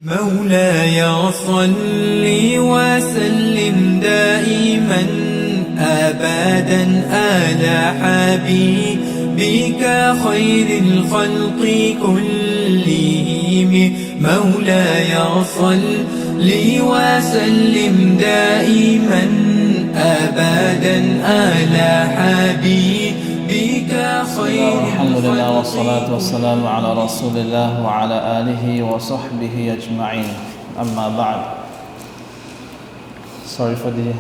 مولاي صل وسلم دائما أبدا على حبيبك خير الخلق كلهم. مولاي صل وسلم دائما أبدا على حبيبك خير الحمد لله والصلاة والسلام على رسول الله وعلى آله وصحبه أجمعين. أما بعد. Sorry for the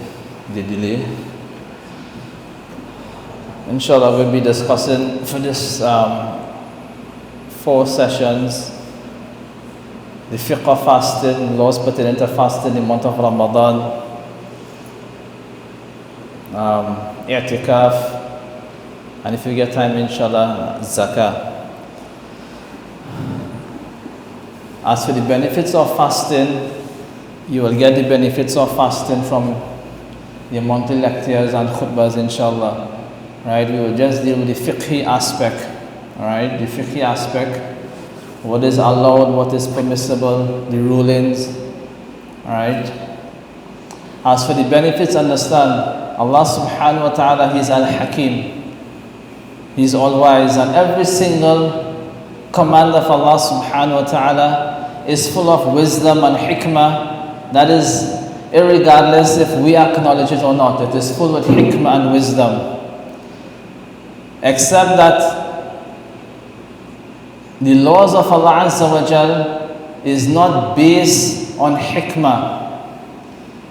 delay. Inshallah, we'll be discussing for this 4 sessions the fiqh of fasting, laws pertaining to fasting in the month of Ramadan, i'tikaf, and if you get time, inshallah, zakah. As for the benefits of fasting, you will get the benefits of fasting from the monthly lectures and khutbahs, inshallah. Right? We will just deal with the fiqh aspect. Right? The fiqh aspect. What is allowed, what is permissible, the rulings. Right? As for the benefits, understand, Allah subhanahu wa ta'ala, He is al-Hakim. He is all-wise, and every single command of Allah subhanahu wa ta'ala is full of wisdom and hikmah. That is, irregardless if we acknowledge it or not, it is full with hikmah and wisdom. Except that the laws of Allah Azza wa Jal is not based on hikmah.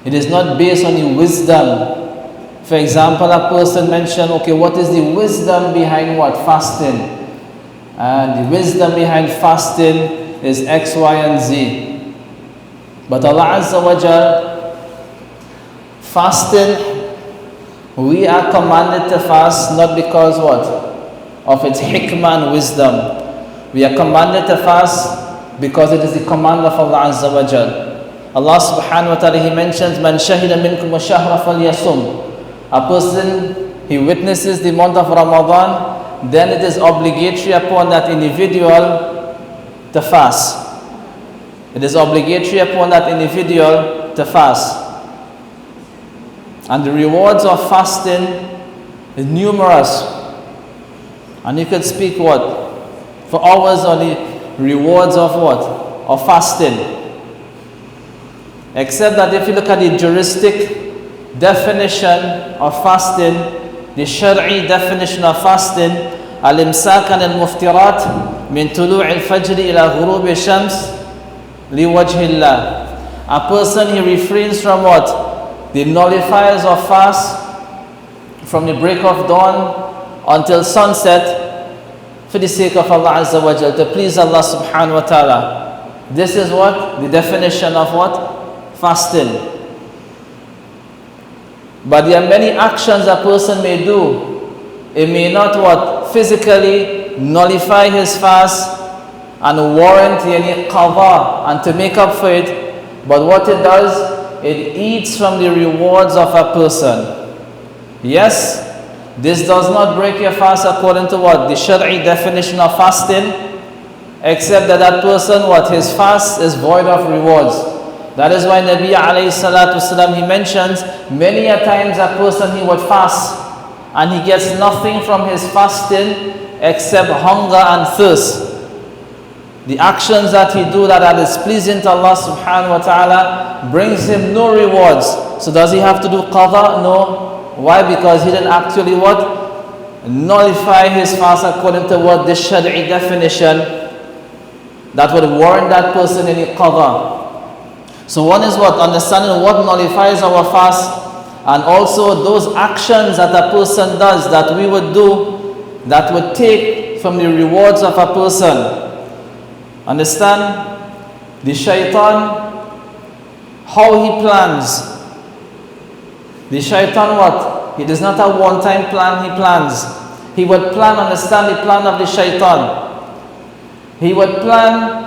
It is not based on the wisdom. For example, a person mentioned, okay, what is the wisdom behind what? Fasting. And the wisdom behind fasting is X, Y, and Z. But Allah Azza wa Jal, fasting, we are commanded to fast not because what? Of its hikmah and wisdom. We are commanded to fast because it is the command of Allah Azza wa Jal. Allah subhanahu wa ta'ala, He mentions, Man shahida minkum wa shahra falyasum. A person, he witnesses the month of Ramadan, then it is obligatory upon that individual to fast. It is obligatory upon that individual to fast. And the rewards of fasting is numerous. And you could speak what? For hours on the rewards of what? Of fasting. Except that if you look at the juristic definition of fasting, the Shar'i definition of fasting, al-imsak an al-muftirat min tulu' al-fajr ila ghurub al-shams li wajhillah. A person, he refrains from what? The nullifiers of fast from the break of dawn until sunset for the sake of Allah Azza wa Jal, to please Allah subhanahu wa ta'ala. This is what? The definition of what? Fasting. But there are many actions a person may do. It may not what? Physically nullify his fast and warrant any qadha and to make up for it. But what it does, it eats from the rewards of a person. Yes, this does not break your fast according to what? The Shar'i definition of fasting. Except that that person, what? His fast is void of rewards. That is why Nabi alayhi salatu wasalam, he mentions many a times a person, he would fast and he gets nothing from his fasting except hunger and thirst. The actions that he do that are displeasing to Allah subhanahu wa ta'ala brings him no rewards. So does he have to do qadha? No. Why? Because he didn't actually what? Nullify his fast according to what? The Shari'i definition that would warrant that person any qadha. So one is what? Understanding what nullifies our fast, and also those actions that a person does that we would do that would take from the rewards of a person. Understand? The shaitan, how he plans. The shaitan what? He does not have one-time plan, he plans. He would plan, understand the plan of the shaitan. He would plan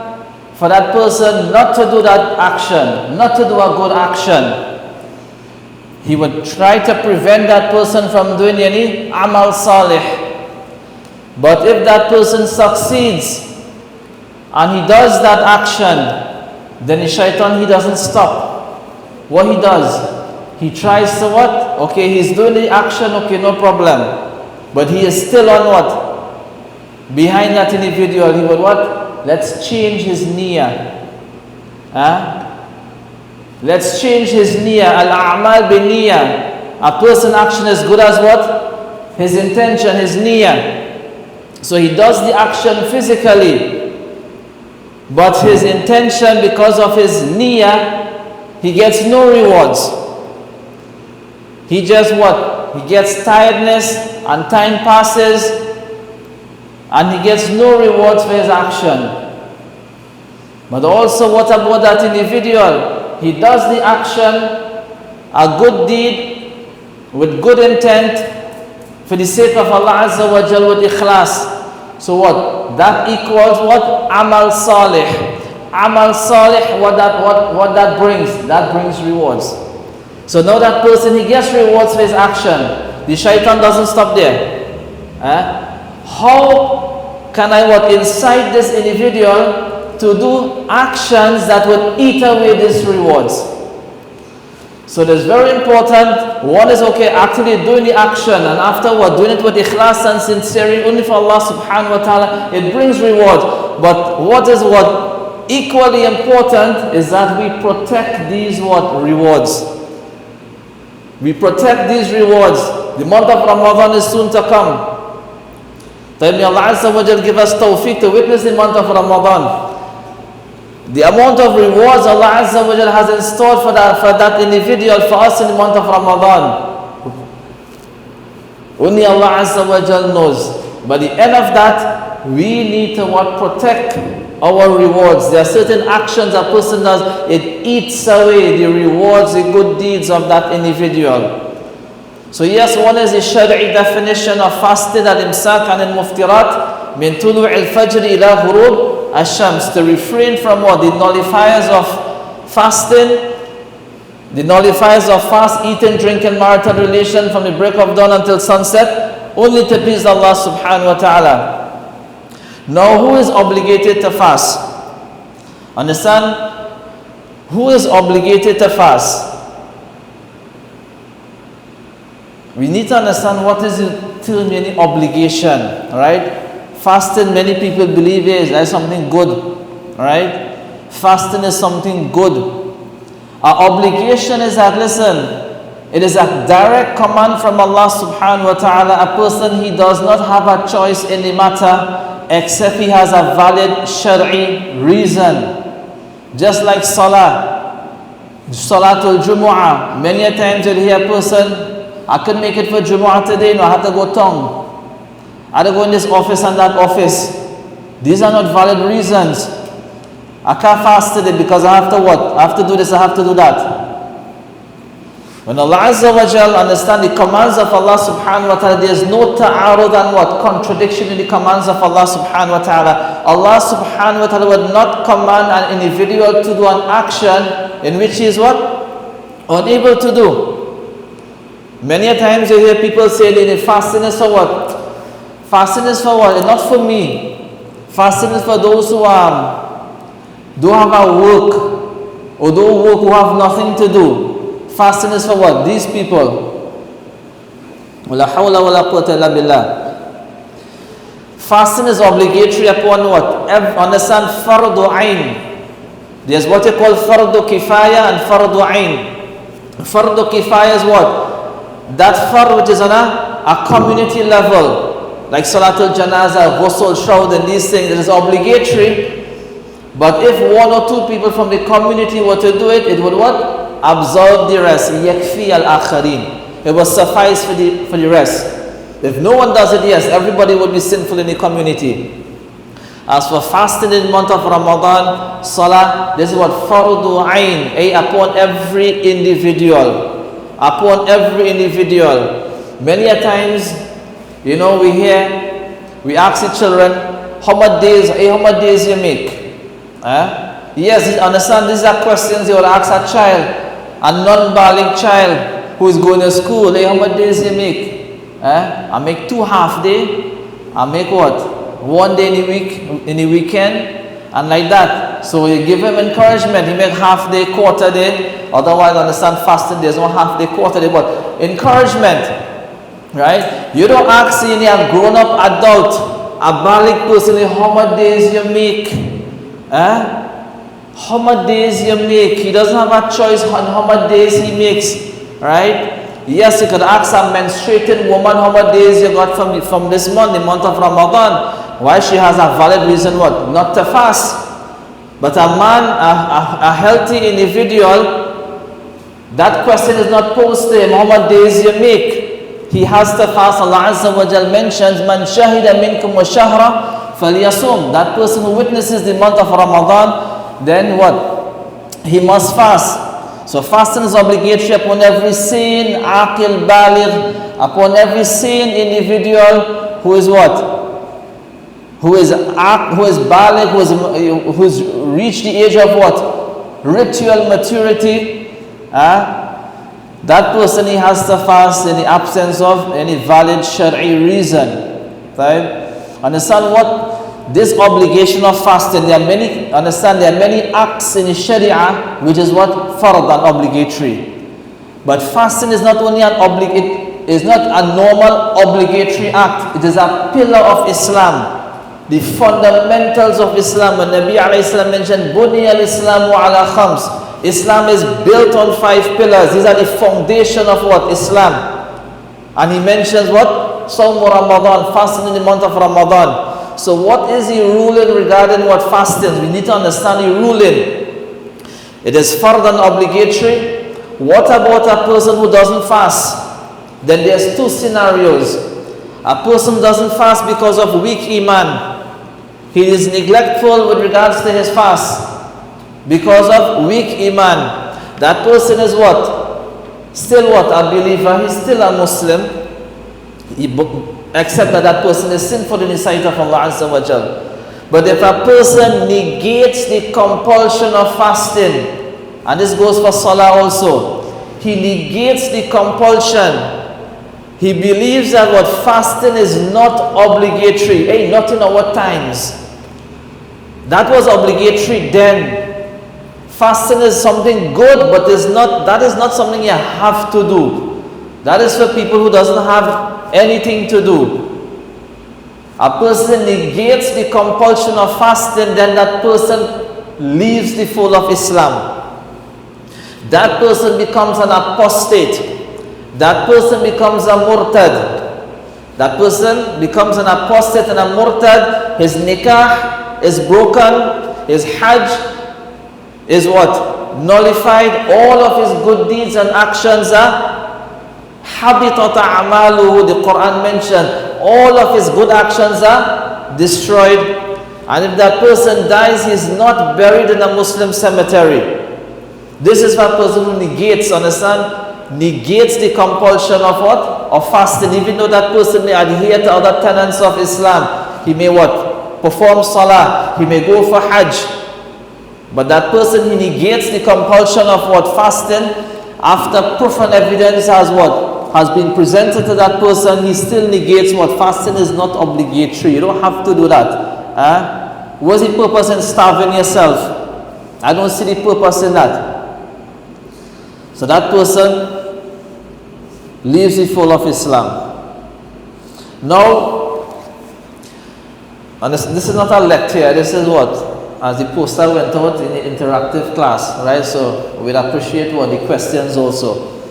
for that person not to do that action, not to do a good action. He would try to prevent that person from doing any amal salih. But if that person succeeds and he does that action, then the shaitan, he doesn't stop. What he does, he tries to what? Okay, he's doing the action, okay, no problem. But he is still on what? Behind that individual, he would what? Let's change his niyyah. Let's change his niyyah. Al-a'mal bin niyyah. A person action as good as what? His intention, his niyyah. So he does the action physically, but his intention, because of his niyyah, he gets no rewards. He just what? He gets tiredness and time passes and he gets no rewards for his action. But also, what about that individual? He does the action, a good deed, with good intent, for the sake of Allah Azza wa Jal, with ikhlas. So what? That equals what? Amal salih. Amal salih, what that brings? That brings rewards. So now that person, he gets rewards for his action. The shaitan doesn't stop there. How can I what? Incite this individual to do actions that would eat away these rewards? So it's very important. One is okay, actually doing the action, and afterward doing it with ikhlas and sincerity only for Allah subhanahu wa ta'ala, it brings reward. But what is what equally important is that we protect these what? Rewards. We protect these rewards. The month of Ramadan is soon to come. May Allah Azza wa Jal give us tawfiq to witness the month of Ramadan. The amount of rewards Allah Azza wa Jal has installed for that individual, for us in the month of Ramadan, only Allah Azza wa Jal knows. By the end of that, we need to what? Protect our rewards. There are certain actions a person does, it eats away the rewards, the good deeds of that individual. So yes, one is the Shari'i definition of fasting, al-imsak and al-muftirat, min tulu' al-fajr ila ghurub al-shams, to refrain from what? The nullifiers of fasting, the nullifiers of fast, eating, drinking, marital relation from the break of dawn until sunset, only to please Allah subhanahu wa ta'ala. Now, who is obligated to fast? Understand? Who is obligated to fast? We need to understand what is the term meaning obligation, right? Fasting, many people believe is something good, right? Fasting is something good. Our obligation is that, listen, it is a direct command from Allah subhanahu wa ta'ala. A person, he does not have a choice in the matter except he has a valid Shari'i reason. Just like Salah, Salatul Jumu'ah. Many a times you'll hear a person, I couldn't make it for Jumu'ah today, no, I had to go tongue. I had to go in this office and that office. These are not valid reasons. I can't fast today because I have to what? I have to do this, I have to do that. When Allah Azza wa Jal understand the commands of Allah subhanahu wa ta'ala, there is no ta'arud and what? Contradiction in the commands of Allah subhanahu wa ta'ala. Allah subhanahu wa ta'ala would not command an individual to do an action in which he is what? Unable to do. Many a times you hear people say, fasting is for what? Fasting is for what? It's not for me. Fasting is for those who don't have a work, or those who have nothing to do. Fasting is for what? These people. Wala hawla wala quwwata illa billah. Fasting is obligatory upon what? Understand, fardu ayn. There's what you call fardu kifaya and fardu ayn. Fardu kifaya is what? That fard which is on a community level, like Salatul Janazah, Ghusl, Shawd, and these things, it is obligatory. But if one or two people from the community were to do it, it would what? Absorb the rest. Yakfi al-akharin. It will suffice for the rest. If no one does it, yes, everybody would be sinful in the community. As for fasting in the month of Ramadan, Salah, this is what fardu ayn, upon every individual. Upon every individual. Many a times, we ask the children, how much days you make? Yes, understand, these are questions you will ask a child, a non-baligh child who is going to school. How much days you make? I make 2 half day. I make what? 1 day in the week, in the weekend, and like that. So you give him encouragement. He make half day, quarter day. Otherwise, understand fasting, there's no half day, quarter day, but encouragement. Right? You don't ask any grown-up adult, a baligh person, how much days you make. How much days you make. He doesn't have a choice on how much days he makes. Right? Yes, you could ask a menstruating woman how many days you got from this month, the month of Ramadan. Why? She has a valid reason what? Not to fast. But a man, a healthy individual, that question is not posed to him, how many days you make. He has to fast. Allah Azza wa Jal mentions, Man shahida minkum wa shahra falyasum. That person who witnesses the month of Ramadan, then what? He must fast. So fasting is obligatory upon every sane, aqil, baligh, upon every sane individual who is what? Who is baligh, who has reached the age of what? Ritual maturity. That person, he has to fast in the absence of any valid shari'i reason. Right? Understand what? This obligation of fasting, there are many acts in the Sharia which is what? Fard and obligatory. But fasting is not only it is not a normal obligatory act, it is a pillar of Islam. The fundamentals of Islam. When Nabi alayhi salam mentioned, Buni al-Islamu ala khams. Islam is built on 5 pillars. These are the foundation of what? Islam. And he mentions what? Sawm Ramadan, fasting in the month of Ramadan. So what is the ruling regarding what fasting? We need to understand the ruling. It is fard and obligatory. What about a person who doesn't fast? Then there's 2 scenarios. A person doesn't fast because of weak iman. He is neglectful with regards to his fast. Because of weak iman. That person is what? Still what? A believer. He's still a Muslim. Except that person is sinful in the sight of Allah Azza wa Jal. But if a person negates the compulsion of fasting, and this goes for Salah also, he negates the compulsion. He believes that what? Fasting is not obligatory. Hey, not in our times. That was obligatory then. Fasting is something good, but that is not something you have to do. That is for people who doesn't have anything to do. A person negates the compulsion of fasting, then that person leaves the fold of Islam. That person becomes an apostate. That person becomes a murtad. That person becomes an apostate and a murtad. His nikah is broken. His hajj is what? Nullified. All of his good deeds and actions are habitat a'maluhu. The Quran mentioned all of his good actions are destroyed. And if that person dies, he is not buried in a Muslim cemetery. This is what a person who negates, understand? Negates the compulsion of what? Of fasting. Even though that person may adhere to other tenets of Islam. He may what? Perform salah. He may go for hajj. But that person, he negates the compulsion of what? Fasting. After proof and evidence has what? Has been presented to that person, he still negates what? Fasting is not obligatory. You don't have to do that. What's the purpose in starving yourself? I don't see the purpose in that. So that person leaves the fold of Islam. Now, and this is not a lecture, this is what? As the poster went out in the interactive class, right? So we'd appreciate what the questions also.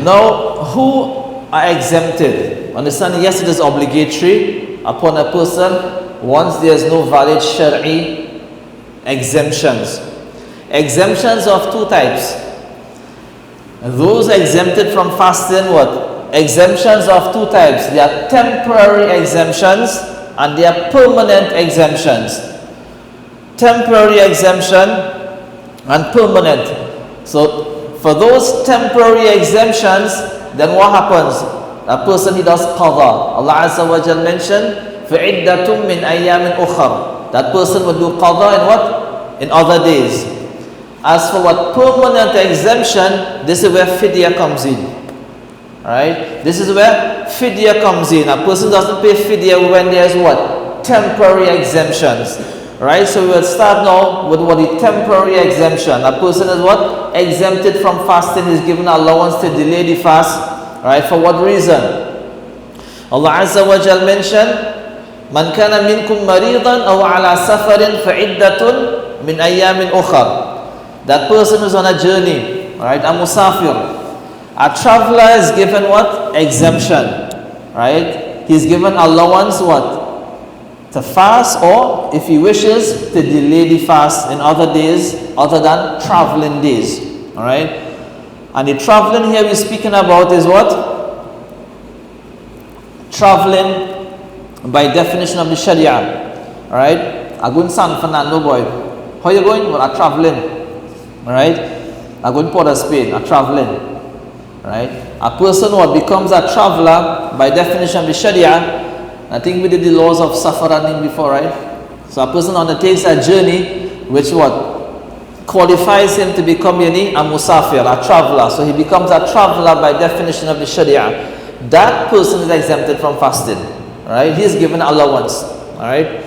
Now, who are exempted? Understand, yes, it is obligatory upon a person once there is no valid shari'i exemptions. Exemptions of 2 types. Those exempted from fasting, what? Exemptions of 2 types. They are temporary exemptions and they are permanent exemptions. Temporary exemption and permanent. So for those temporary exemptions, then what happens? A person, he does qadha. Allah Azza wa Jal mentioned, فَعِدَّةٌ مِّنْ أَيَّامٍ أُخَرٍ. That person will do qadha in what? In other days. As for what? Permanent exemption, this is where fidya comes in. Alright? This is where fidya comes in. A person doesn't pay fidya when there's what? Temporary exemptions. Right, so we will start now with what the temporary exemption. A person is what? Exempted from fasting, is given allowance to delay the fast. Right, for what reason? Allah Azza wa Jal mentioned, Man kana minkum maridan aw ala safarin fa'iddatun min ayyamin ukhar. That person who's on a journey, right, a musafir. A traveler is given what? Exemption. Right? He's given allowance what? To fast, or if he wishes to delay the fast in other days other than traveling days. Alright? And the traveling here we're speaking about is what? Traveling by definition of the Sharia. Alright? I go in San Fernando, boy. How you going? Well, I'm traveling. Alright? I go in Port of Spain. I'm traveling. Right? A person who becomes a traveler by definition of the Sharia. I think we did the laws of Safaranin before, right? So a person undertakes a journey which what? Qualifies him to become a musafir, a traveler. So he becomes a traveler by definition of the Sharia. That person is exempted from fasting. Right? He is given allowance. Alright?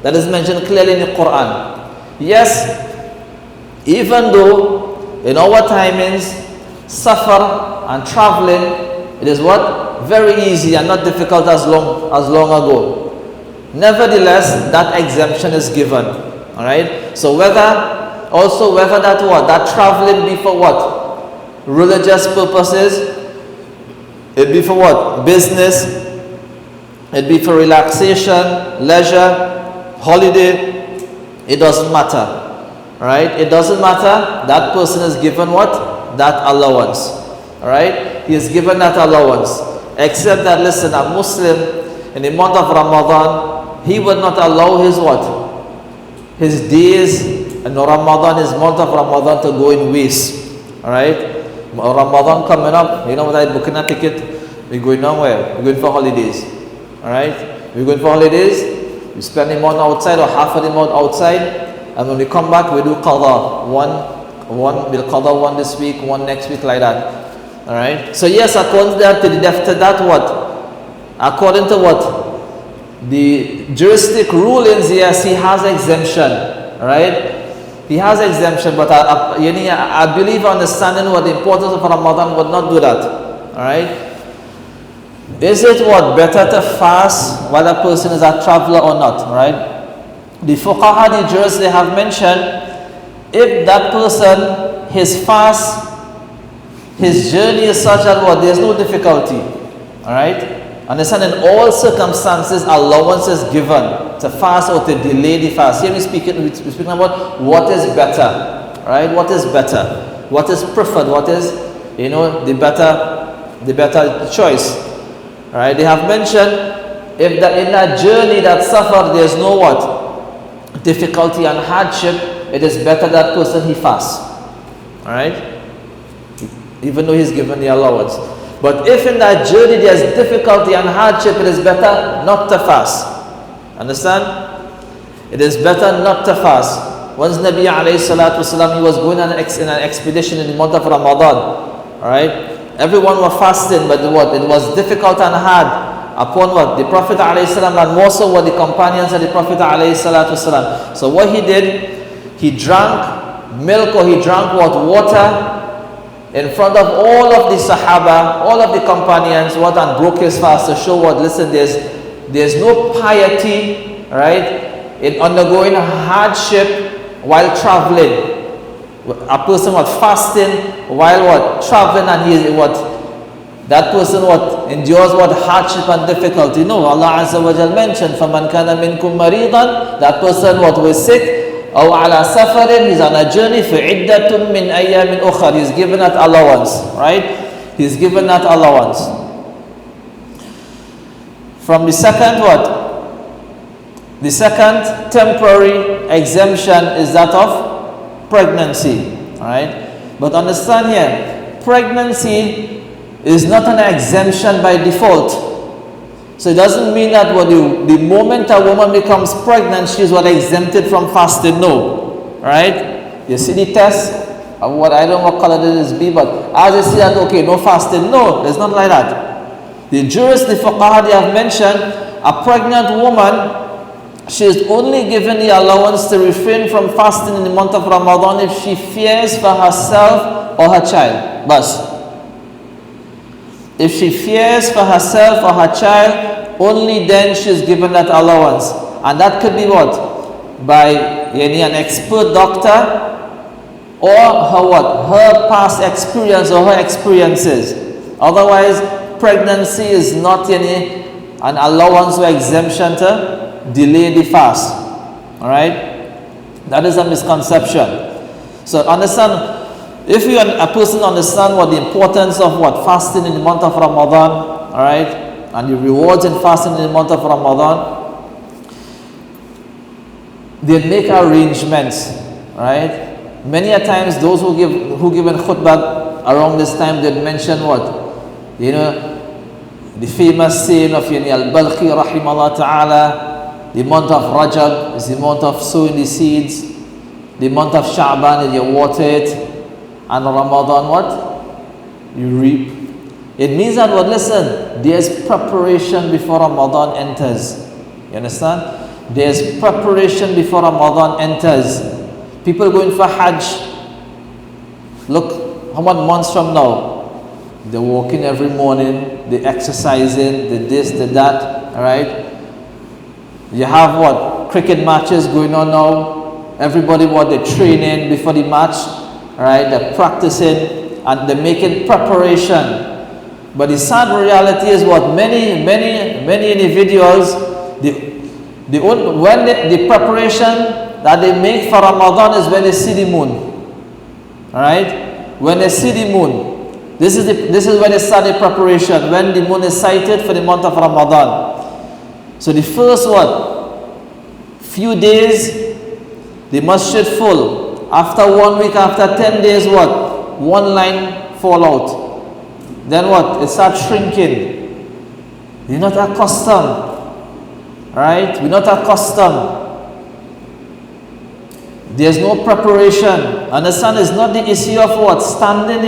That is mentioned clearly in the Quran. Yes, even though in our timings, safar and traveling, it is what? Very easy and not difficult as long ago. Nevertheless, that exemption is given. Alright? So whether that what? That traveling be for what? Religious purposes, it be for what? Business, it be for relaxation, leisure, holiday, it doesn't matter. Alright? It doesn't matter. That person is given what? That allowance. Alright? He is given that allowance. Except that, listen, a Muslim in the month of Ramadan, he would not allow his what? His days in Ramadan, his month of Ramadan to go in waste. Alright? Ramadan coming up, you know what, I booking a ticket, we're going nowhere, we're going for holidays. Alright? We're going for holidays, we spend the month outside or half of the month outside, and when we come back, we do qadha. We'll qadha one this week, one next week, like that. Alright? So yes, according to that what? According to what? The juristic rulings, yes, he has exemption. Alright? He has exemption, but I believe understanding what the importance of Ramadan would not do that. Alright? Is it what? Better to fast while a person is a traveler or not? Alright? The fuqaha, the jurists, they have mentioned, if that person, his fast, his journey is such that what? There's no difficulty. Alright? Understand, in all circumstances, allowance is given to fast or to delay the fast. Here we're speaking about what is better. Right? What is better? What is preferred? What is, the better choice. Alright? They have mentioned, if in that journey, that suffer, there's no what? Difficulty and hardship, it is better that person he fasts. Alright? Even though he's given the allowance. But if in that journey there's difficulty and hardship, it is better not to fast. Understand? It is better not to fast. Once Nabi alayhi salatu wasalam, he was going on in an expedition in the month of Ramadan. Alright? Everyone was fasting, but what? It was difficult and hard upon what? The Prophet alayhi salam, and more so what the companions of the Prophet alayhi salatu wasalam. So what he did, he drank milk, or he drank what? Water in front of all of the Sahaba, all of the companions, what, and broke his fast to show what, listen, there's no piety, right, in undergoing hardship while traveling. A person what, fasting while what, traveling, and he is what, that person what, endures what, hardship and difficulty. No, Allah Azza wa Jal mentioned, فَمَنْ كَانَ مِنْكُمْ مَرِيضًا, that person what, was sick, أو على سفر, he's on a journey, فعدة من أيام أخر, he's given that allowance, right? He's given that allowance. From the second what? The second temporary exemption is that of pregnancy, right? But understand here, pregnancy is not an exemption by default. So it doesn't mean that the moment a woman becomes pregnant, she's what, exempted from fasting. No. Right? You see the test? What, I don't know what color this be, but as they see that, okay, no fasting. No, it's not like that. The jurists, the fuqaha, they have mentioned a pregnant woman, she is only given the allowance to refrain from fasting in the month of Ramadan if she fears for herself or her child. Bas. If she fears for herself or her child, only then she is given that allowance. And that could be what? By an expert doctor, or her what? Her past experience or her experiences. Otherwise, pregnancy is not an allowance or exemption to delay the fast. Alright? That is a misconception. So understand, if a person understands what the importance of what? Fasting in the month of Ramadan, alright? And the rewards in fasting in the month of Ramadan, they make arrangements, right? Many a times those who give an khutbah around this time, they mention what? The famous saying of Al-Balkhi rahimahullah ta'ala, the month of Rajab is the month of sowing the seeds, the month of Sha'ban is you water it, and Ramadan what? You reap. It means that what? Listen, there's preparation before Ramadan enters. You understand? There's preparation before Ramadan enters. People going for Hajj. Look, how many months from now? They're walking every morning, they're exercising, the this, the that, alright? You have what? Cricket matches going on now. Everybody they're training before the match, alright? They're practicing and they're making preparation. But the sad reality is what? Many individuals, the preparation that they make for Ramadan is when they see the moon. Alright? When they see the moon. This is when they start the preparation, when the moon is sighted for the month of Ramadan. So the first few days, the masjid full. After 1 week, after 10 days, one line fall out. Then it starts shrinking. You're not accustomed. Right? We're not accustomed. There's no preparation. Understand, it's not the issue of standing,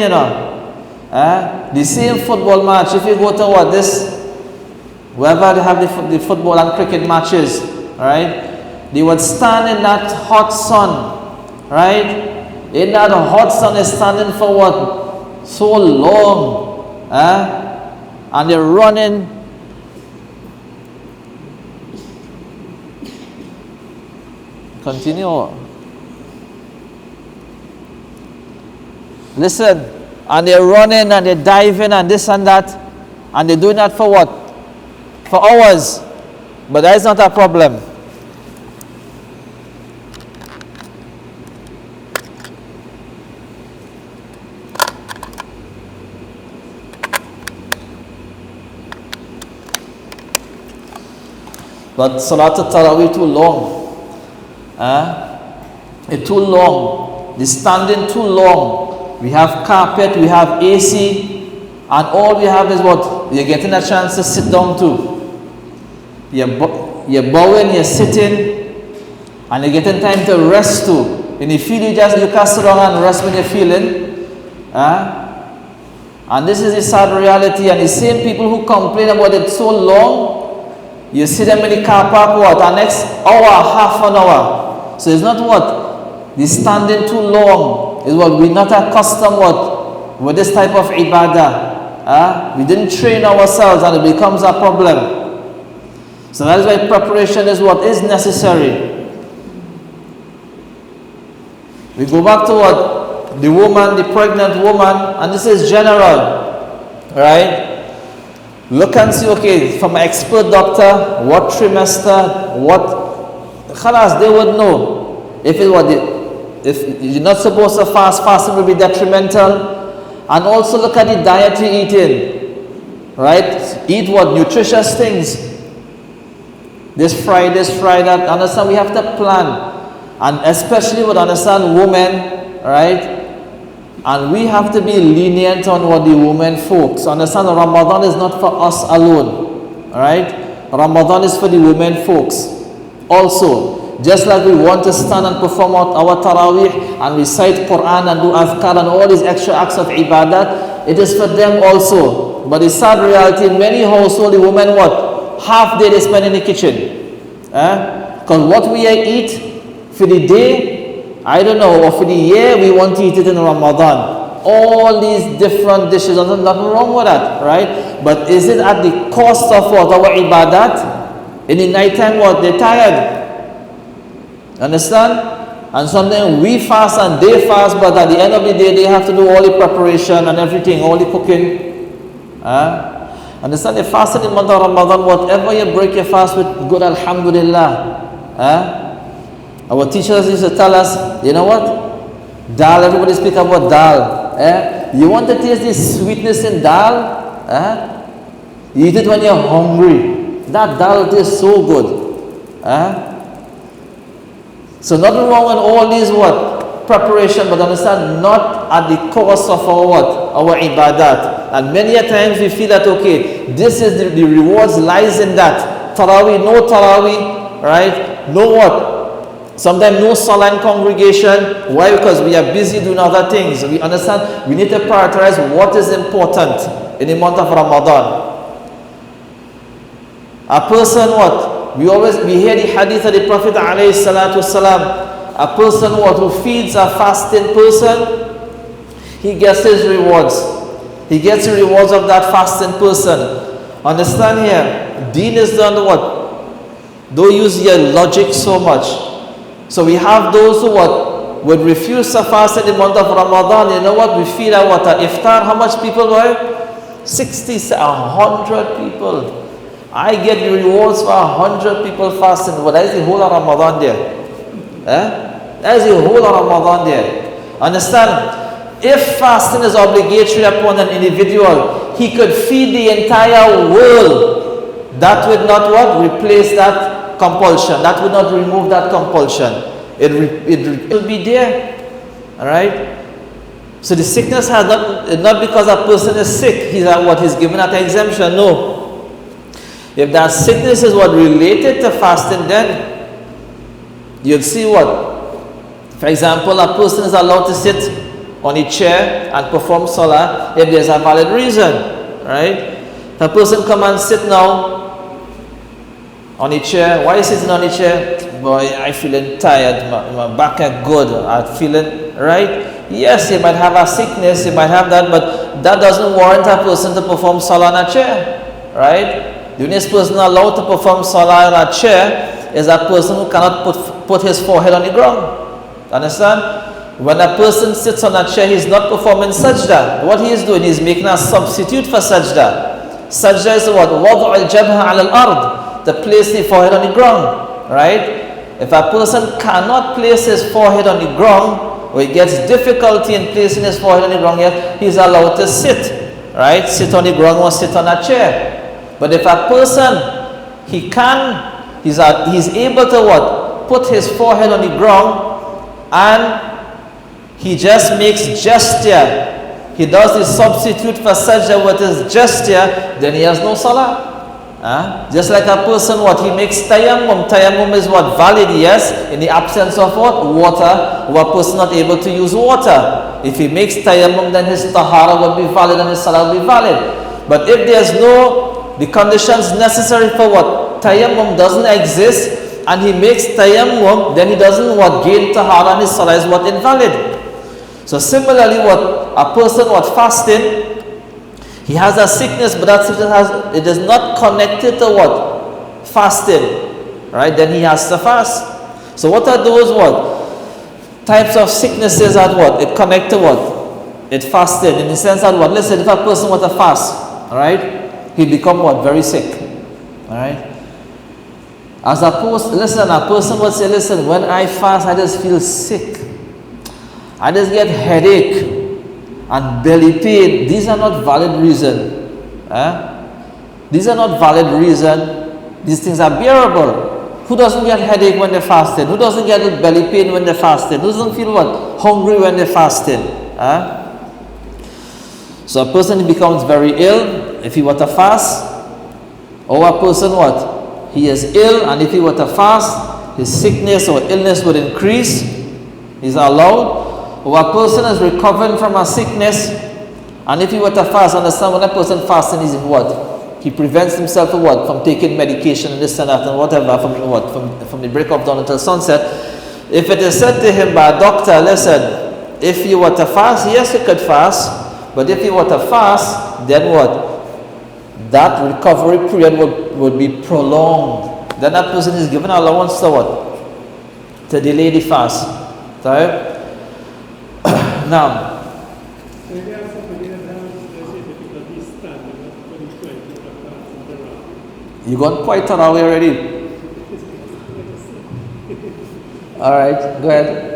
The same football match, if you go to wherever they have the football and cricket matches, right? They would stand in that hot sun, right? In that hot sun, they're standing for so long, and they're running. Continue. Listen, and they're running and they're diving and this and that, and they're doing that for what? For hours. But that is not a problem. But Salat al-Tarawih too long. It's too long. The standing too long. We have carpet, we have AC, and all we have is what? You're getting a chance to sit down too. You're bowing, you're sitting, and you're getting time to rest too. And you feel you can sit down and rest when you're feeling. And this is the sad reality. And the same people who complain about it so long, you see them in the car park, the next hour, half an hour. So it's not the standing too long. Is we're not accustomed with this type of ibadah. We didn't train ourselves and it becomes a problem. So that is why preparation is what is necessary. We go back to the woman, the pregnant woman, and this is general, right? Look and see, okay, from an expert doctor, what trimester, khalas, they would know. If you're not supposed to fast, fasting will be detrimental. And also look at the diet you're eating, right? Eat nutritious things. This fry, that. Understand, we have to plan. And especially would understand women, right? And we have to be lenient on what the women folks. Understand, Ramadan is not for us alone, right? Ramadan is for the women folks also. Just like we want to stand and perform our Taraweeh and recite Quran and do Azkar and all these extra acts of ibadat, it is for them also. But the sad reality, in many households, the women half day they spend in the kitchen. Because what we eat for the day, I don't know, or for the year, we want to eat it in Ramadan. All these different dishes, there's nothing wrong with that, right? But is it at the cost of what? Our ibadat? In the night time, what? They're tired. Understand? And sometimes we fast and they fast, but at the end of the day, they have to do all the preparation and everything, all the cooking. Understand? The fasting in the month of Ramadan, whatever you break your fast with, good, alhamdulillah. Our teachers used to tell us, you know what? Dal, everybody speak about dal. You want to taste the sweetness in dal? You eat it when you're hungry. That dal tastes so good. So nothing wrong with all these what? Preparation, but understand, not at the cost of our what? Our ibadat. And many a times we feel that, okay, this is the rewards lies in that. Taraweeh, no Taraweeh, right? No what? Sometimes no salah in congregation. Why? Because we are busy doing other things. We understand, we need to prioritize what is important in the month of Ramadan. A person what? We hear the hadith of the Prophet alayhi salatu wasalam. A person what? Who feeds a fasting person, he gets his rewards. He gets the rewards of that fasting person. Understand here, deen is done what? Don't use your logic so much. So we have those who what? Would refuse to fast in the month of Ramadan. You know what? We feel that what? Iftar, how much people were? 60, 100 people. I get the rewards for 100 people fasting. Well, that is the whole of Ramadan there. That is the whole of Ramadan there. Understand? If fasting is obligatory upon an individual, he could feed the entire world. That would not what? Replace that compulsion. That would not remove that compulsion. It will be there. Alright? So the sickness has not because a person is sick, he's given that exemption. No. If that sickness is what related to fasting, then you'll see what? For example, a person is allowed to sit on a chair and perform salah if there's a valid reason, right? If a person come and sit now on a chair, why is sitting on a chair? Boy, I'm feeling tired, my back is good, I'm feeling, right? Yes, he might have a sickness, he might have that, but that doesn't warrant a person to perform salah on a chair, right? The only person allowed to perform salah on a chair is a person who cannot put his forehead on the ground. Understand? When a person sits on a chair, he's not performing sajda. What he is doing, he's making a substitute for sajda. Sajda is what? وَضْعُ الْجَبْهَ عَلَى الْأَرْضِ, to place the forehead on the ground. Right? If a person cannot place his forehead on the ground, or he gets difficulty in placing his forehead on the ground, yet he's allowed to sit. Right? Sit on the ground or sit on a chair. But if a person, he's able to what? Put his forehead on the ground and he just makes gesture. He does the substitute for sajda with his gesture, then he has no salah. Just like a person what? He makes tayammum. Tayammum is what? Valid, yes, in the absence of what? Water, or a person not able to use water. If he makes tayammum, then his tahara will be valid and his salah will be valid. But if there's the conditions necessary for what? Tayammum doesn't exist, and he makes tayammum, then he doesn't what? Gain tahara and his salah is what? Invalid. So similarly, what? A person what? Fasting, he has a sickness, but that sickness it is not connected to what? Fasting. Right? Then he has to fast. So what are those what? Types of sicknesses that what? It connect to what? It fasted. In the sense that what? Listen, if a person want to fast, alright? He become what? Very sick. Alright? As opposed, listen, a person would say, listen, when I fast, I just feel sick. I just get headache and belly pain. These are not valid reasons. These are not valid reasons. These things are bearable. Who doesn't get headache when they're fasting? Who doesn't get belly pain when they're fasting? Who doesn't feel what? Hungry when they're fasting? So a person becomes very ill if he were to fast, or a person what? He is ill, and if he were to fast, his sickness or illness would increase. He's allowed. Or a person is recovering from a sickness, and if he were to fast, understand when a person fasting is what? He prevents himself from what? From taking medication and this and that and whatever, from the break of dawn until sunset. If it is said to him by a doctor, listen, if you were to fast, yes, you could fast, but if you were to fast, then what? That recovery period would be prolonged. Then that person is given allowance to what? To delay the fast. Right? Now, you gone quite Tarawih already? Alright, go ahead.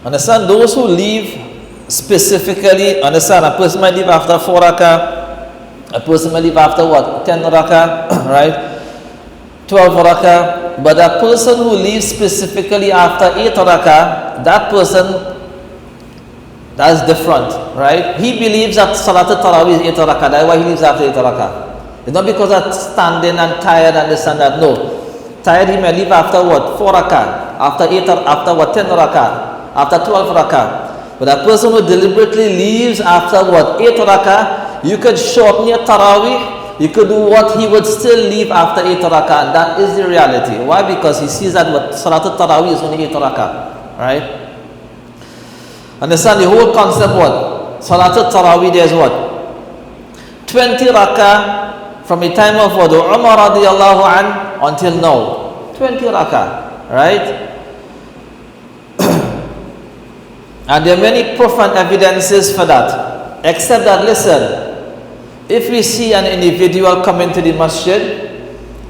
Understand, those who leave specifically, understand, a person might leave after 4 rakah, a person might leave after what? 10 rakah, right? 12 rakah. But a person who leaves specifically after 8 rakah, that person, that's different, right? He believes that Salat al-Tarawih is 8 rakah, that's why he leaves after 8 rakah. It's not because I'm standing and tired and this and that, no. Tired, he may leave after what? 4 rakah, after 8, after what? 10 rakah. After 12 rakah. But a person who deliberately leaves after what? 8 rakah, you could show up near Tarawih, you could do what he would still leave after 8 rakah, and that is the reality. Why? Because he sees that what Salat al-Tarawih is only 8 rakah. Right? Understand the whole concept what? Salat al-Tarawih there is what? 20 rakah from the time of what? Umar radiallahu an until now. 20 rakah. Right? And there are many profound evidences for that. Except that, listen, if we see an individual come into the masjid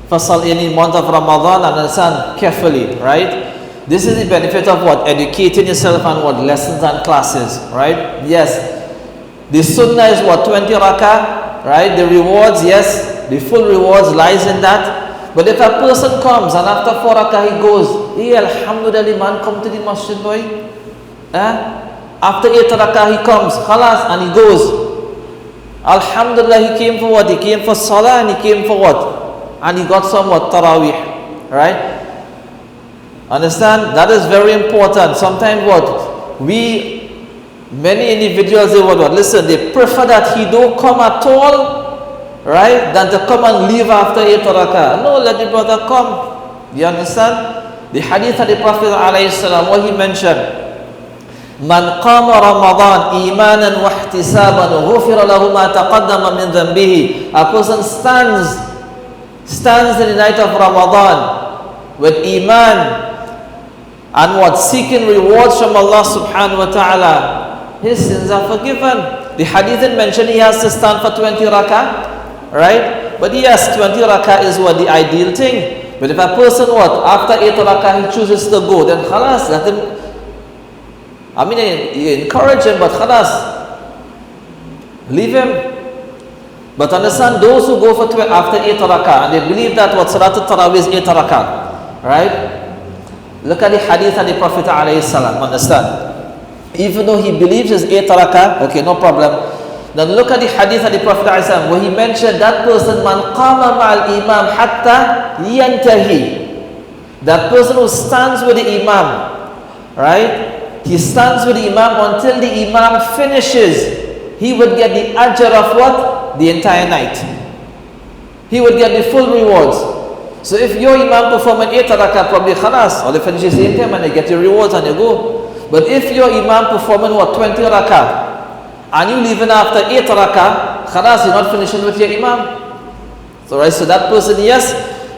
for any month of Ramadan, and understand carefully, right? This is the benefit of what? Educating yourself and what? Lessons and classes, right? Yes. The sunnah is what? 20 rakah, right? The rewards, yes. The full rewards lies in that. But if a person comes and after 4 rakah he goes, hey, alhamdulillah, man, come to the masjid, boy. After 8 rakah he comes, khalas, and he goes. Alhamdulillah, he came for what? He came for salah and he came for what? And he got some what? Tarawih. Right? Understand? That is very important. Sometimes what? Many individuals, they would what? Listen, they prefer that he don't come at all, right? Than to come and leave after 8 rakah. No, let the brother come. You understand? The hadith of the Prophet ﷺ, what he mentioned, Man qama Ramadan imanan wa ihtisaban ghufira lahu ma taqaddama min dhanbihi. A person stands in the night of Ramadan with iman and what? Seeking rewards from Allah subhanahu wa ta'ala. His sins are forgiven. The hadith mentioned he has to stand for 20 rakah, right? But yes, 20 rakah is what? The ideal thing. But if a person what? After 8 rakah he chooses to go, then khalas, let him, I mean, you encourage him, but khalas, leave him. But understand, those who go for after 8 rakah, and they believe that what Salat al-Tarawih is 8 rakah, right? Look at the hadith of the Prophet ﷺ, understand? Even though he believes it's 8 rakah, okay, no problem. Then look at the hadith of the Prophet ﷺ, where he mentioned that person, man qama ma'al imam hatta yantahi. That person who stands with the imam, right? He stands with the imam until the imam finishes. He would get the ajr of what? The entire night. He would get the full rewards. So if your imam perform an 8 rakah, probably khalas, or they finish the same time and they get your rewards and you go. But if your imam performing what? 20 rakah, and you leaving after 8 rakah, khalas, you're not finishing with your imam. So right, so that person, yes,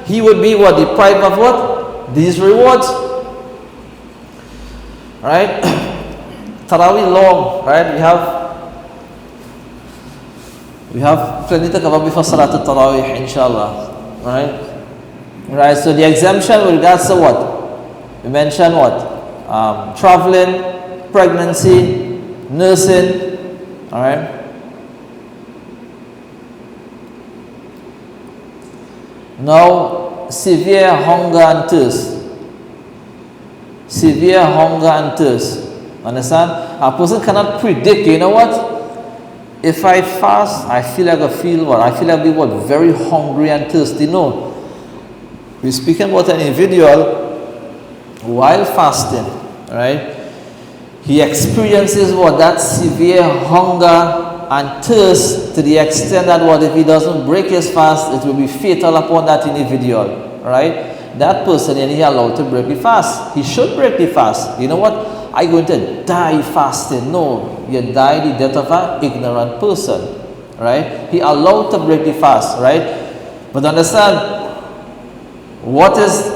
he would be what? Deprived of what? These rewards. Right? Tarawih long, right? We have plenty to cover before Salat al-Tarawih, inshallah. Right? Right, so the exemption with regards to what? We mentioned what? Traveling, pregnancy, nursing. Alright? Now, severe hunger and thirst. Severe hunger and thirst. Understand? A person cannot predict, you know what? If I fast, I feel like I feel what? I feel like I be what? Very hungry and thirsty. No. we're speaking about an individual while fasting, right? He experiences what? That severe hunger and thirst to the extent that what? If he doesn't break his fast, it will be fatal upon that individual, right? That person, and he allowed to break the fast. He should break the fast. You know what? I'm going to die fasting. No, you die the death of an ignorant person, right? He allowed to break the fast, right? But understand, what is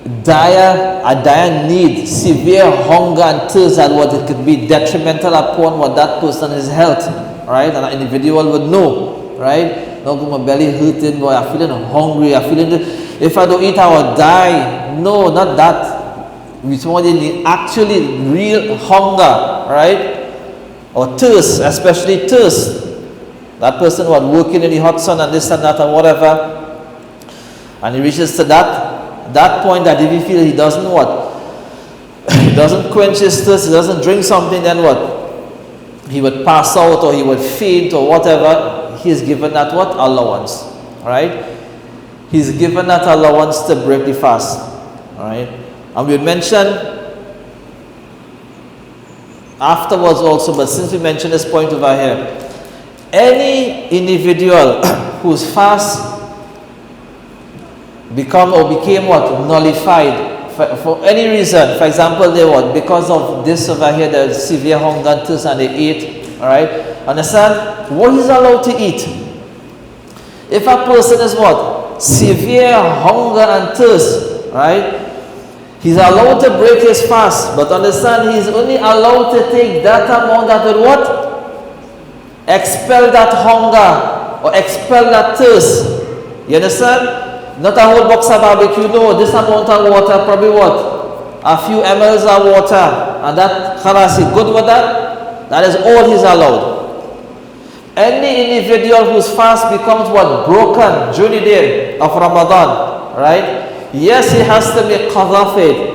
a dire need, severe hunger and thirst, that what it could be detrimental upon what that person's health, right? And an individual would know, right? No, my belly hurting, boy, I'm feeling hungry, I'm feeling, if I don't eat, I will die. No, not that. We want the actually real hunger, right? Or thirst, especially thirst. That person was working in the hot sun and this and that and whatever, and he reaches to that point that if he feels he doesn't what? He doesn't quench his thirst, he doesn't drink something, then what? He would pass out or he would faint or whatever. He is given that what? Allowance, right? He's given that allowance to break the fast, right? And we mentioned afterwards also, but since we mentioned this point over here, any individual whose fast became what? Nullified for any reason. For example, they what? Because of this over here, the severe hunger and thirst, and they ate. Alright? Understand? What he's allowed to eat. If a person is what? Severe hunger and thirst, right? He's allowed to break his fast, but understand, he's only allowed to take that amount that will what? Expel that hunger or expel that thirst. You understand? Not a whole box of barbecue, no. This amount of water, probably what? A few mLs of water, and that khalas, is good with that? That is all he's allowed. Any individual whose fast becomes what? Broken during the day of Ramadan, right? Yes, he has to make qadha for it.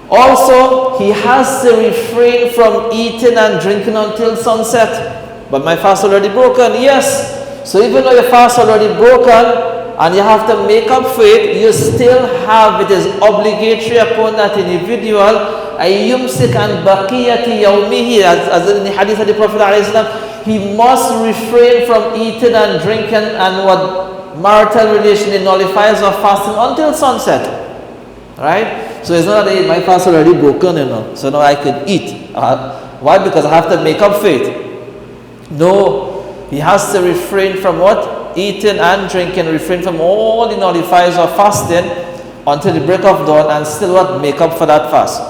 Also, he has to refrain from eating and drinking until sunset. But my fast already broken, yes. So even though your fast already broken, and you have to make up for it, you still have, it is obligatory upon that individual, ayyumsik an baqiyati yawmihi, as in the hadith of the Prophet ﷺ, he must refrain from eating and drinking and what marital relation, it nullifies of fasting until sunset. Right? So it's not that hey, my fast already broken, you know, so now I could eat. Why? Because I have to make up for it. No, he has to refrain from what? Eating and drinking, refrain from all the nullifiers of fasting until the break of dawn, and still what? Make up for that fast.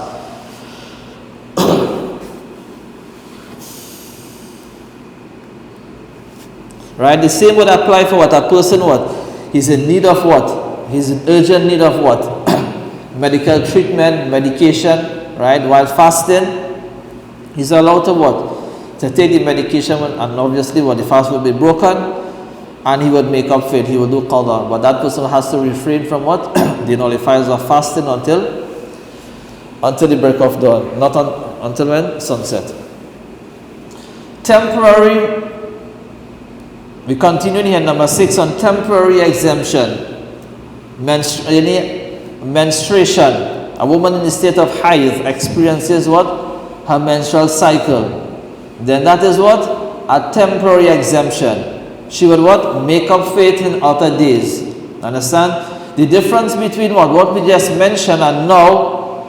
Right? The same would apply for what? A person what? He's in need of what? He's in urgent need of what? Medical treatment, medication, right? While fasting, he's allowed to what? To take the medication, and obviously what? The fast will be broken, and he would make up for it. He would do qadha. But that person has to refrain from what? The nullifiers of fasting until the break of dawn. Not until when? Sunset. Temporary. We continue here, number 6, on temporary exemption. Menstruation. A woman in the state of hayd experiences what? Her menstrual cycle. Then that is what? A temporary exemption. She will what? Make up for it in other days. Understand? The difference between what we just mentioned and now,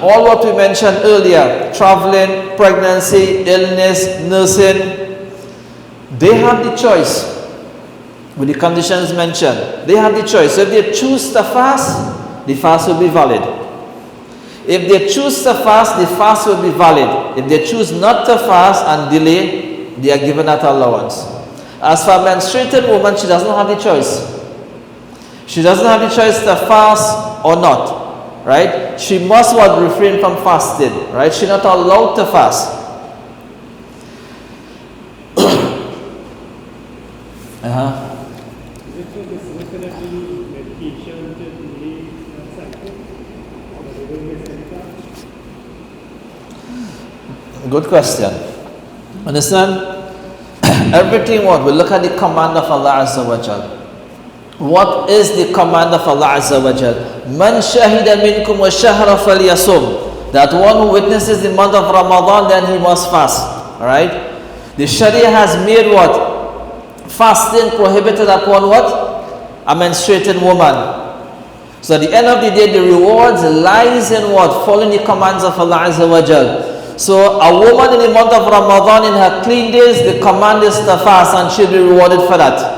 all what we mentioned earlier, traveling, pregnancy, illness, nursing, they have the choice. With the conditions mentioned, they have the choice. So if they choose to fast, the fast will be valid. If they choose to fast, the fast will be valid. If they choose not to fast and delay, they are given that allowance. As for a menstruated woman, she doesn't have the choice. She doesn't have the choice to fast or not. Right? She must refrain from fasting. Right? She's not allowed to fast. Good question. Understand? Everything we look at the command of Allah Azza wa Jal. what is the command of Allah Azza wa Jal? Man shahida minkum wa shahra falyasum. That one who witnesses the month of Ramadan, then he must fast. Alright? The Sharia has made what? Fasting prohibited upon what? A menstruating woman. So at the end of the day, the rewards lies in what? Following the commands of Allah Azza wa Jal. So a woman in the month of Ramadan, in her clean days, the command is to fast and she'll be rewarded for that.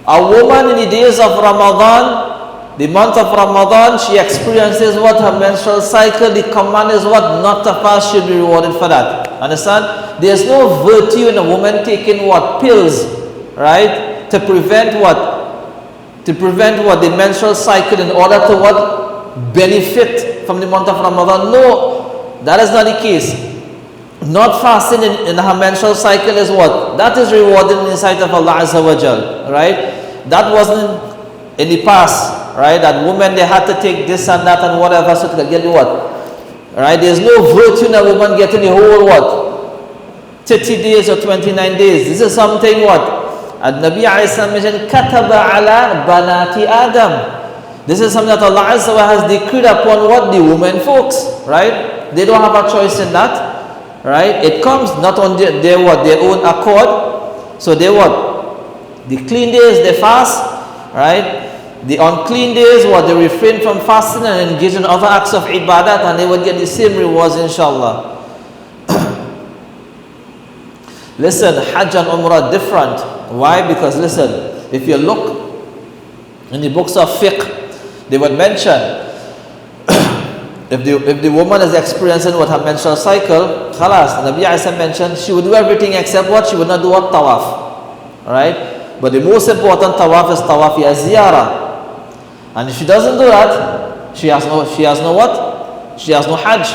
A woman in the days of Ramadan, the month of Ramadan, she experiences what? Her menstrual cycle. The command is what? Not to fast, she'll be rewarded for that. Understand? There's no virtue in a woman taking what? Pills, right? To prevent what? To prevent what? The menstrual cycle in order to what? Benefit from the month of Ramadan. No, that is not the case. Not fasting in her menstrual cycle is what? That is rewarded in the sight of Allah Azza wa Jal, right? That wasn't in the past, right? That women, they had to take this and that and whatever so to get the what? Right? There's no virtue in a woman getting the whole what? 30 days or 29 days. This is something what? And Nabi Aisha mentioned, Kataba ala banati Adam. This is something that Allah Azza wa has decreed upon what? The women folks, right? They don't have a choice in that. Right? It comes not on their what? Their own accord. So they what? The clean days they fast, right? The unclean days what? They refrain from fasting and engage in other acts of ibadat, and they would get the same rewards, inshallah. Listen, Hajj and Umrah different. Why? Because listen, if you look in the books of Fiqh, they would mention if the woman is experiencing what her menstrual cycle, khalas, Nabi Aisha mentioned she would do everything except what? She would not do what? Tawaf. Right? But the most important tawaf is tawaf ya ziyarah. And if she doesn't do that, she has no what? She has no hajj.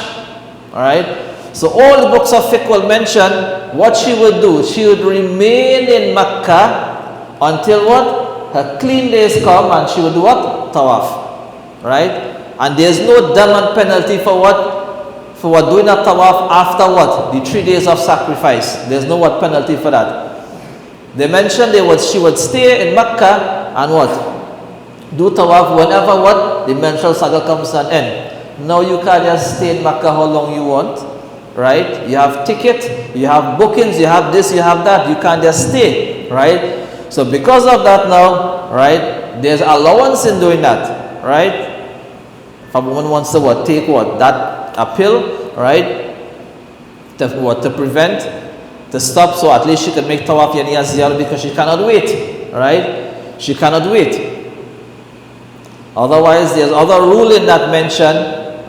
Alright? So all the books of fiqh will mention what she would do. She would remain in Makkah until what? Her clean days come, and she would do what? Tawaf. Right? And there's no dam and penalty for what? For what? Doing a tawaf after what? The 3 days of sacrifice. There's no what? Penalty for that. They mentioned she would stay in Makkah and what? Do tawaf whenever what? The menstrual cycle comes to an end. Now you can't just stay in Makkah how long you want. Right? You have ticket, you have bookings, you have this, you have that. You can't just stay. Right? So because of that now, right? There's allowance in doing that. Right? If a woman wants to what? Take what? That a pill, right? To prevent, to stop, so at least she can make tawaf yani ziyarah, because she cannot wait, right? She cannot wait. Otherwise, there's other rule in that mention,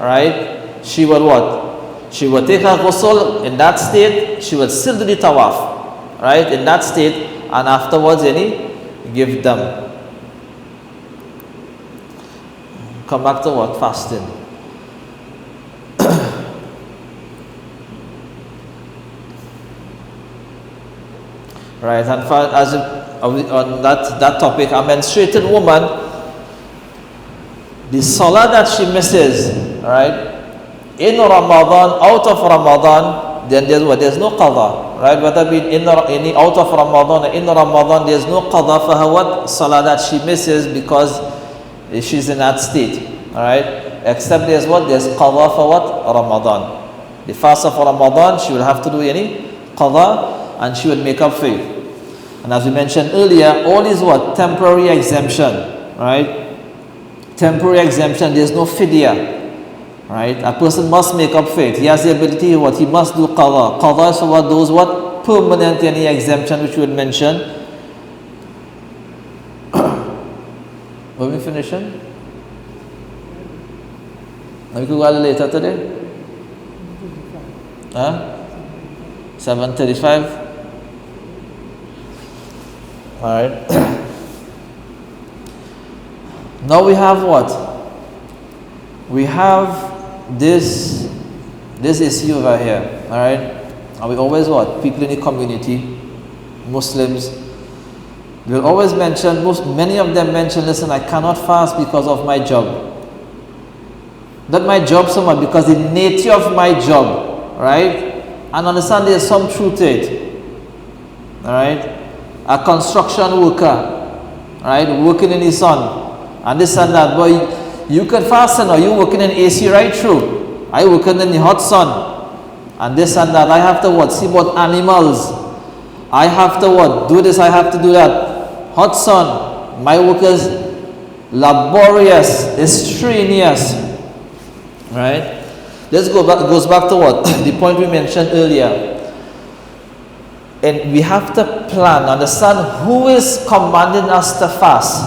right? She would what? She would take her ghusl in that state. She would still do the tawaf, right? In that state, and afterwards, give them. Come back to what? Fasting. Right, and on that topic, a menstruated woman, the salah that she misses, right, in Ramadan, out of Ramadan, then there's no qadha, right? Whether it be out of Ramadan or in Ramadan, there's no qadha for her what? Salah that she misses because she's in that state, alright? Except there's what? There's qadha for what? Ramadan. The fast of Ramadan, she will have to do any qadha, and she will make up for it. And as we mentioned earlier, all is what? Temporary exemption, right? Temporary exemption, there's no fidya, right? A person must make up for it. He has the ability, what? He must do qadha. Qadha is for what? Those what? Permanent any exemption which we would mention. Are we finishing? We could go a little later today? 7:35. Alright. Now we have what? We have this issue over here. Alright. And we always what? People in the community, Muslims, they'll always mention, many of them mention, listen, I cannot fast because of my job. Not my job so much, because the nature of my job, right? And understand there's some truth to it. Alright? A construction worker, right? Working in the sun, and this and that. But you can fast or you working in AC right through. I working in the hot sun, and this and that. I have to what? See what animals. I have to what? Do this, I have to do that. Hot sun. My work is laborious, is strenuous. Right? Let's go back, goes back to what? The point we mentioned earlier. And we have to plan, understand who is commanding us to fast.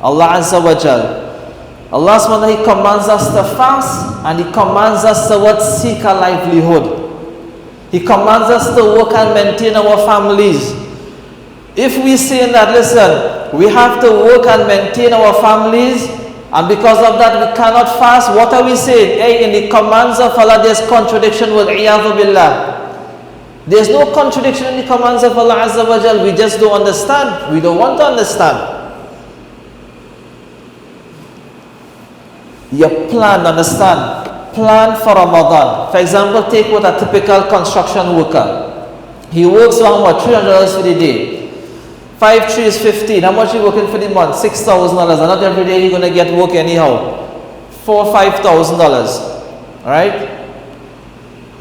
Allah Azza wa Jal. Allah subhanahu wa ta'ala, He commands us to fast, and He commands us to what? Seek a livelihood. He commands us to work and maintain our families. If we say that, listen, we have to work and maintain our families, and because of that we cannot fast, what are we saying? Hey, in the commands of Allah there's contradiction with iyadhu billah. There's no contradiction in the commands of Allah Azza wa Jal. We just don't understand. We don't want to understand. Your plan, understand. Plan for Ramadan. For example, take what a typical construction worker. He works on what? $300 for the day. 5 trees, 15. How much he working for the month? $6,000. And not every day you're going to get work anyhow. $4,000 or $5,000. Alright?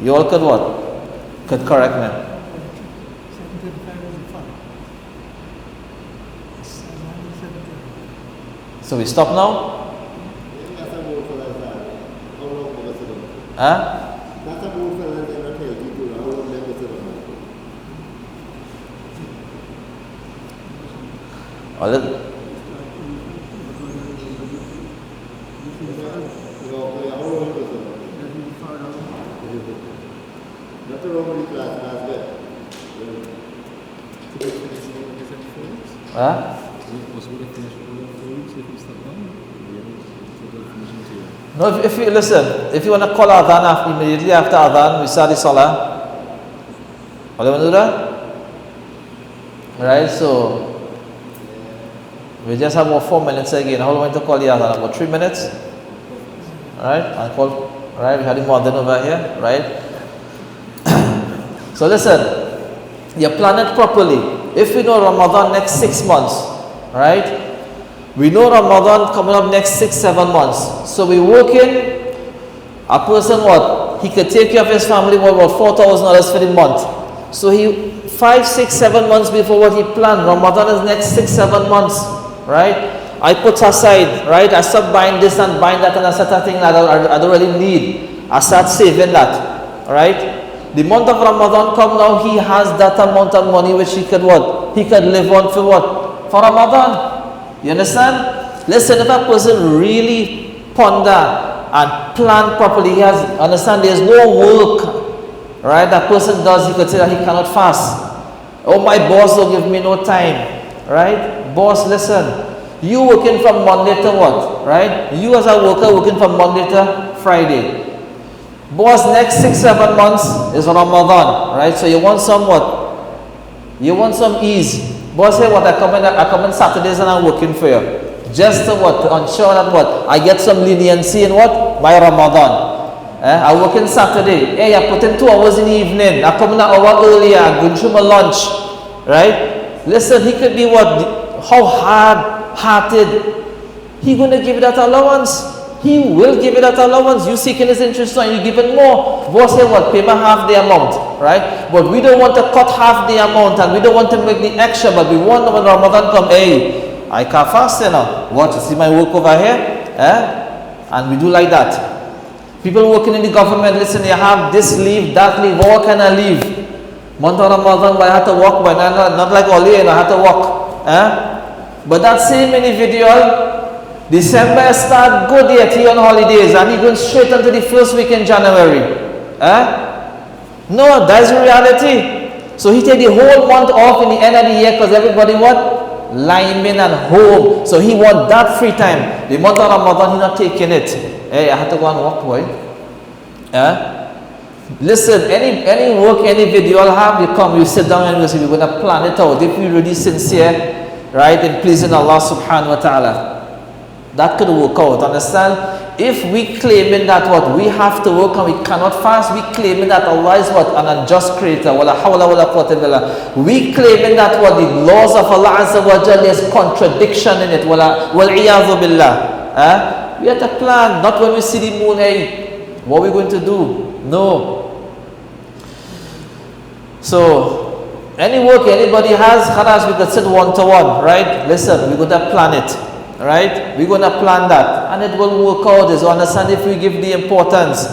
You all could what? Could correct me. So we stop now? Huh? Huh? No, if you listen, if you want to call Adhan immediately after Adhan, we start the Salah. Are you want to do that? Right, so we just have about 4 minutes again. How long to call the Adhan? About 3 minutes? Alright, and call. Alright, we had the Muadhin over here, right? So listen, you plan it properly. If we know Ramadan next 6 months, right? We know Ramadan coming up next 6-7 months. So we work in a person what? He could take care of his family for about $4,000 for the month. So he 5, 6, 7 months before what he planned. Ramadan is next 6-7 months, right? I put aside, right? I stop buying this and buying that and I start thinking that I don't really need. I start saving that, right? The month of Ramadan come now, he has that amount of money which he could what? He could live on for what? For Ramadan. You understand? Listen, if a person really ponder and plan properly, he has, understand, there's no work, right? That person does, he could say that he cannot fast. Oh, my boss will give me no time, right? Boss, listen, you working from Monday to what, right? You as a worker working from Monday to Friday. Boss, next 6-7 months is Ramadan, right? So you want some what? You want some ease. Boss say what? I come in Saturdays and I'm working for you. Just to what? To ensure that what? I get some leniency in what? My Ramadan. I work in Saturday. Hey, I put in 2 hours in the evening. I come in an hour earlier. I go through my lunch. Right? Listen, he could be what? How hard-hearted. He gonna give you that allowance. He will give you that allowance. You seeking his interest and you give it more. Boss say what? Pay me half the amount. Right? But we don't want to cut half the amount and we don't want to make the extra, but we want when Ramadan come, hey, I can't fast now. What? You see my work over here? And we do like that. People working in the government, listen, you have this leave, that leave, what kind of leave? Month of Ramadan, but I had to walk, but not like all year, I had to walk. But that same individual, December start good yet, he on holidays, and he going straight into the first week in January. No, that's reality. So he take the whole month off in the end of the year because everybody what? Lineman and home. So he want that free time. The month of Ramadan, he not taking it. Hey, I had to go and walk, boy. Listen, any work, any video I'll have, you come, you sit down and you say, we're going to plan it out. If you're really sincere, right, in pleasing Allah subhanahu wa ta'ala. That could work out, understand? if we claiming that what we have to work and we cannot fast, we claiming that Allah is what an unjust creator. Wala hawla wala quwwata illa billah. We claiming that what the laws of Allah Azza wa Jalla is contradiction in it. Wala wal iyadhu billah. We have to plan, not when we see the moon. Hey, what are we going to do? No. So any work anybody has, khalas, we could sit one-to-one, right? Listen, we're going to plan it, right? We're going to plan that, and it will work out. Is understand if we give the importance.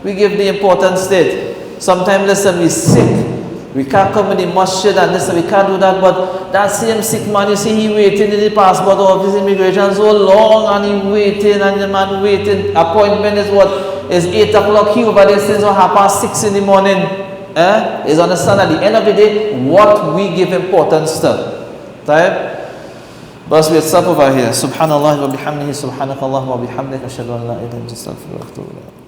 We give the importance to it. Sometimes, listen, we're sick. We can't come in the masjid and listen, we can't do that, but that same sick man, you see, he waiting in the passport office, immigration so long, and he waiting, and the man waiting. Appointment is what? Is 8 o'clock here, over there since 6:30 in the morning. Is understand at the end of the day what we give importance to. Right? But we'll stop over here. Subhanallah wa bihamdihi, subhanakallah wa bihamdika, ashhadu an la ilaha illa anta, astaghfiruka wa atubu ilayk.